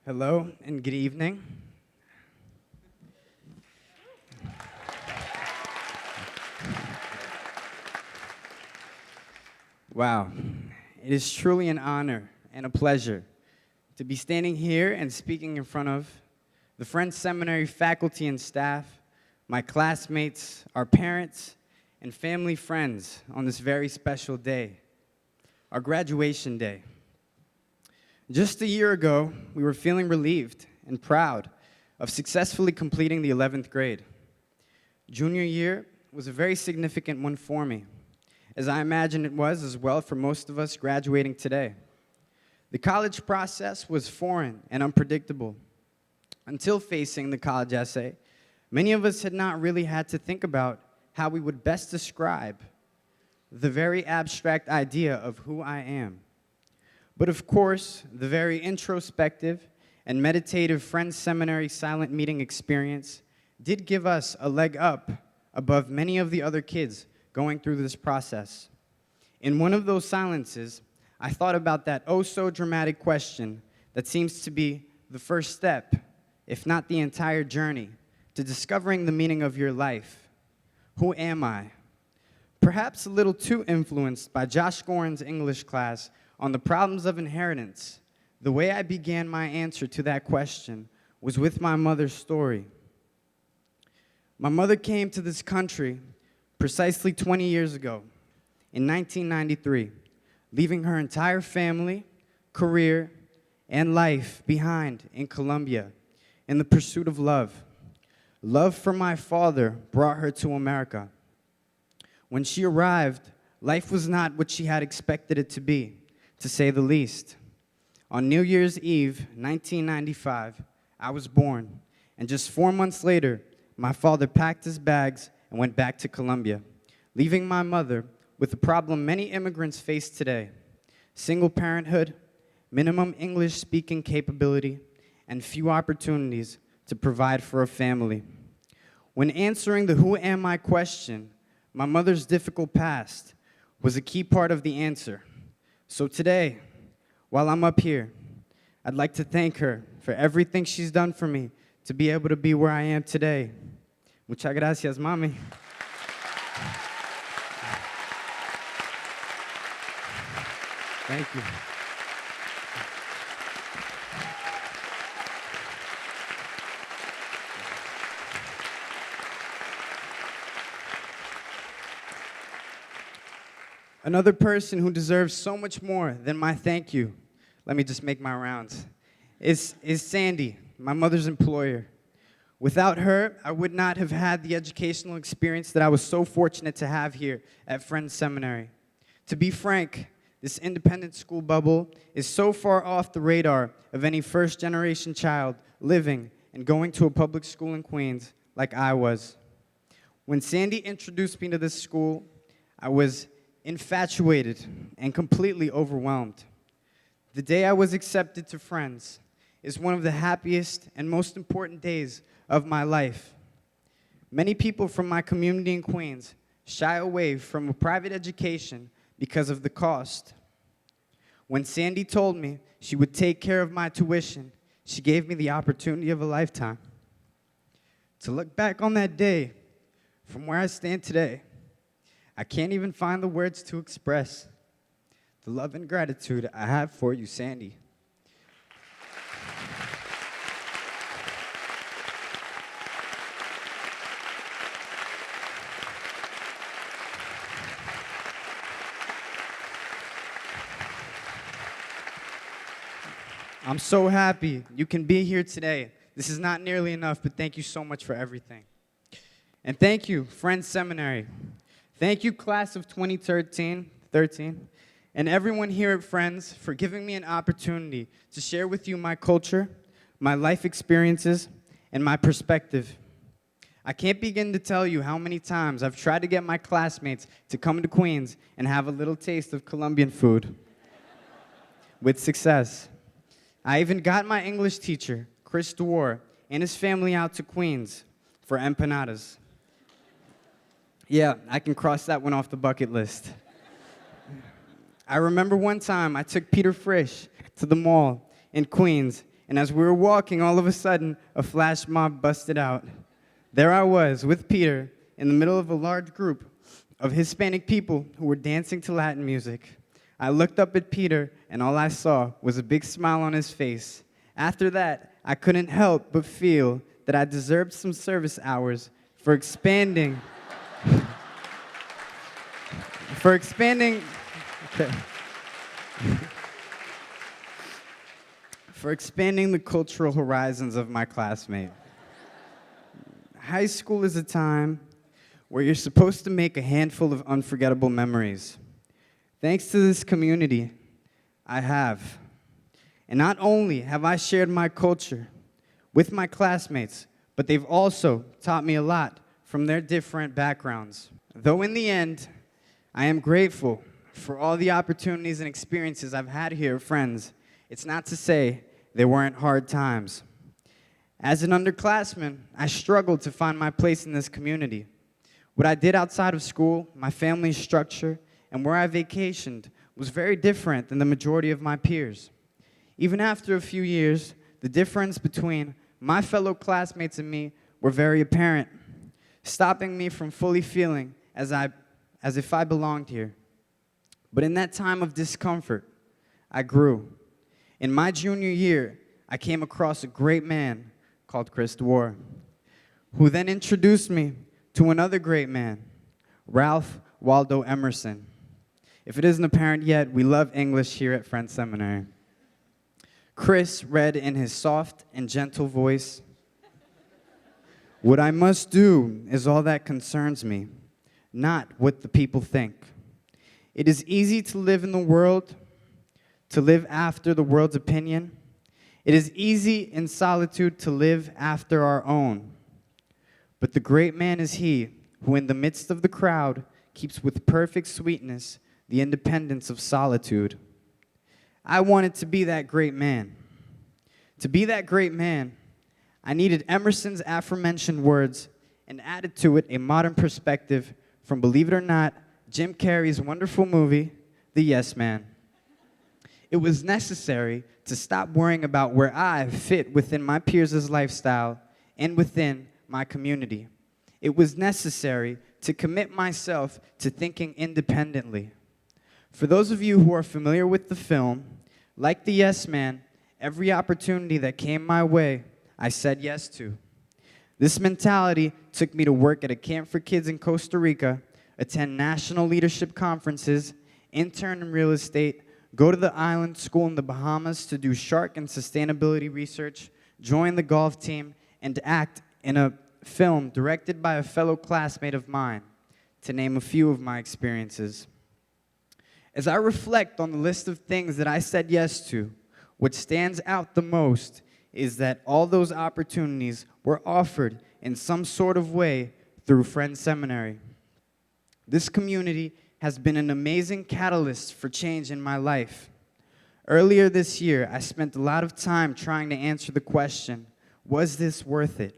Hello and good evening. Wow, it is truly an honor and a pleasure to be standing here and speaking in front of the Friends Seminary faculty and staff, my classmates, our parents, and family friends on this very special day, our graduation day. Just a year ago, we were feeling relieved and proud of successfully completing the 11th grade. Junior year was a very significant one for me, as I imagine it was as well for most of us graduating today. The college process was foreign and unpredictable. Until facing the college essay, many of us had not really had to think about how we would best describe the very abstract idea of who I am. But of course, the very introspective and meditative Friends Seminary silent meeting experience did give us a leg up above many of the other kids going through this process. In one of those silences, I thought about that oh-so-dramatic question that seems to be the first step, if not the entire journey, to discovering the meaning of your life. Who am I? Perhaps a little too influenced by Josh Goran's English class on the problems of inheritance, the way I began my answer to that question was with my mother's story. My mother came to this country precisely 20 years ago, in 1993, leaving her entire family, career, and life behind in Colombia in the pursuit of love. Love for my father brought her to America. When she arrived, life was not what she had expected it to be, to say the least. On New Year's Eve, 1995, I was born, and just 4 months later, my father packed his bags and went back to Colombia, leaving my mother with the problem many immigrants face today: single parenthood, minimum English speaking capability, and few opportunities to provide for a family. When answering the who am I question, my mother's difficult past was a key part of the answer. So today, while I'm up here, I'd like to thank her for everything she's done for me to be able to be where I am today. Muchas gracias, mami. Thank you. Another person who deserves so much more than my thank you, let me just make my rounds, is Sandy, my mother's employer. Without her, I would not have had the educational experience that I was so fortunate to have here at Friends Seminary. To be frank, this independent school bubble is so far off the radar of any first-generation child living and going to a public school in Queens like I was. When Sandy introduced me to this school, I was infatuated and completely overwhelmed. The day I was accepted to Friends is one of the happiest and most important days of my life. Many people from my community in Queens shy away from a private education because of the cost. When Sandy told me she would take care of my tuition, she gave me the opportunity of a lifetime. To look back on that day, from where I stand today, I can't even find the words to express the love and gratitude I have for you, Sandy. I'm so happy you can be here today. This is not nearly enough, but thank you so much for everything. And thank you, Friends Seminary. Thank you, class of 2013, and everyone here at Friends for giving me an opportunity to share with you my culture, my life experiences, and my perspective. I can't begin to tell you how many times I've tried to get my classmates to come to Queens and have a little taste of Colombian food, with success. I even got my English teacher, Chris DeWar, and his family out to Queens for empanadas. Yeah, I can cross that one off the bucket list. I remember one time I took Peter Frisch to the mall in Queens, And as we were walking, all of a sudden, a flash mob busted out. There I was with Peter in the middle of a large group of Hispanic people who were dancing to Latin music. I looked up at Peter, and all I saw was a big smile on his face. After that, I couldn't help but feel that I deserved some service hours for expanding okay. For expanding the cultural horizons of my classmate. High school is a time where you're supposed to make a handful of unforgettable memories. Thanks to this community, I have. And not only have I shared my culture with my classmates, but they've also taught me a lot from their different backgrounds. Though in the end, I am grateful for all the opportunities and experiences I've had here with friends. It's not to say they weren't hard times. As an underclassman, I struggled to find my place in this community. What I did outside of school, my family's structure, and where I vacationed was very different than the majority of my peers. Even after a few years, the difference between my fellow classmates and me were very apparent, stopping me from fully feeling as if I belonged here. But in that time of discomfort, I grew. In my junior year, I came across a great man called Chris Dwar, who then introduced me to another great man, Ralph Waldo Emerson. If it isn't apparent yet, we love English here at Friends Seminary. Chris read in his soft and gentle voice, "What I must do is all that concerns me, not what the people think. It is easy to live in the world, to live after the world's opinion. It is easy in solitude to live after our own. But the great man is he who in the midst of the crowd keeps with perfect sweetness the independence of solitude." I wanted to be that great man. To be that great man, I needed Emerson's aforementioned words and added to it a modern perspective from, believe it or not, Jim Carrey's wonderful movie, The Yes Man. It was necessary to stop worrying about where I fit within my peers' lifestyle and within my community. It was necessary to commit myself to thinking independently. For those of you who are familiar with the film, like the Yes Man, every opportunity that came my way, I said yes to. This mentality took me to work at a camp for kids in Costa Rica, attend national leadership conferences, intern in real estate, go to the island school in the Bahamas to do shark and sustainability research, join the golf team, and act in a film directed by a fellow classmate of mine, to name a few of my experiences. As I reflect on the list of things that I said yes to, what stands out the most is that all those opportunities were offered in some sort of way through Friends Seminary. This community has been an amazing catalyst for change in my life. Earlier this year, I spent a lot of time trying to answer the question, was this worth it?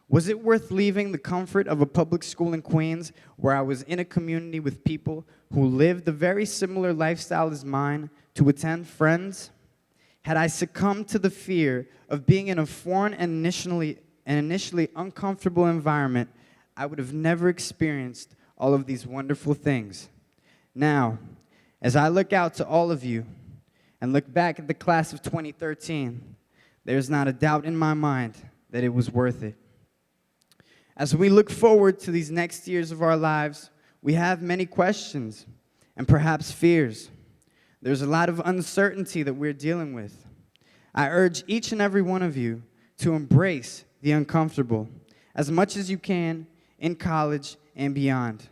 Was it worth leaving the comfort of a public school in Queens where I was in a community with people who lived a very similar lifestyle as mine to attend Friends? Had I succumbed to the fear of being in a foreign and initially uncomfortable environment, I would have never experienced all of these wonderful things. Now, as I look out to all of you and look back at the class of 2013, there's not a doubt in my mind that it was worth it. As we look forward to these next years of our lives, we have many questions and perhaps fears. There's a lot of uncertainty that we're dealing with. I urge each and every one of you to embrace the uncomfortable as much as you can in college and beyond.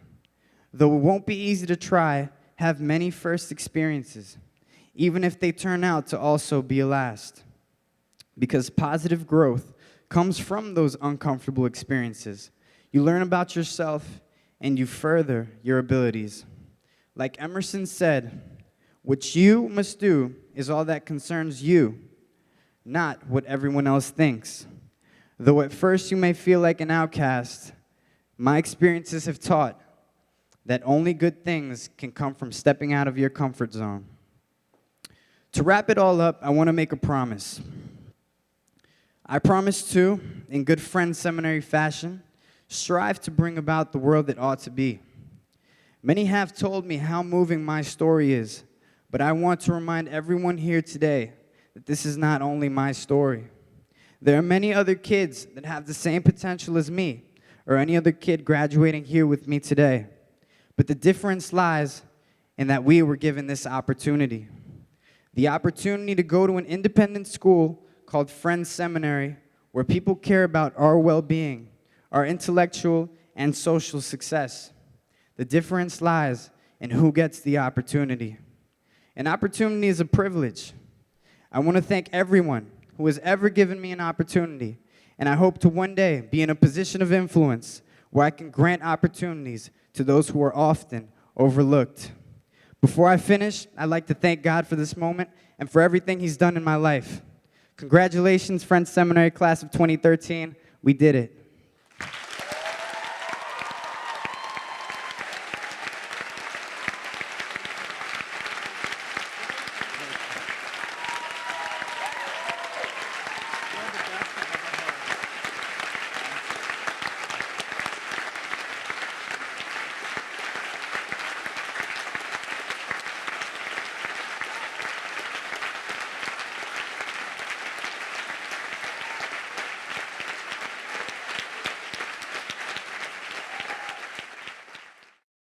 Though it won't be easy to try, have many first experiences, even if they turn out to also be a last. Because positive growth comes from those uncomfortable experiences. You learn about yourself and you further your abilities. Like Emerson said, what you must do is all that concerns you, not what everyone else thinks. Though at first you may feel like an outcast, my experiences have taught that only good things can come from stepping out of your comfort zone. To wrap it all up, I want to make a promise. I promise to, in good Friends Seminary fashion, strive to bring about the world that ought to be. Many have told me how moving my story is, but I want to remind everyone here today that this is not only my story. There are many other kids that have the same potential as me, or any other kid graduating here with me today. But the difference lies in that we were given this opportunity. The opportunity to go to an independent school called Friends Seminary, where people care about our well-being, our intellectual and social success. The difference lies in who gets the opportunity. An opportunity is a privilege. I want to thank everyone who has ever given me an opportunity, and I hope to one day be in a position of influence where I can grant opportunities to those who are often overlooked. Before I finish, I'd like to thank God for this moment and for everything He's done in my life. Congratulations, Friends Seminary Class of 2013. We did it.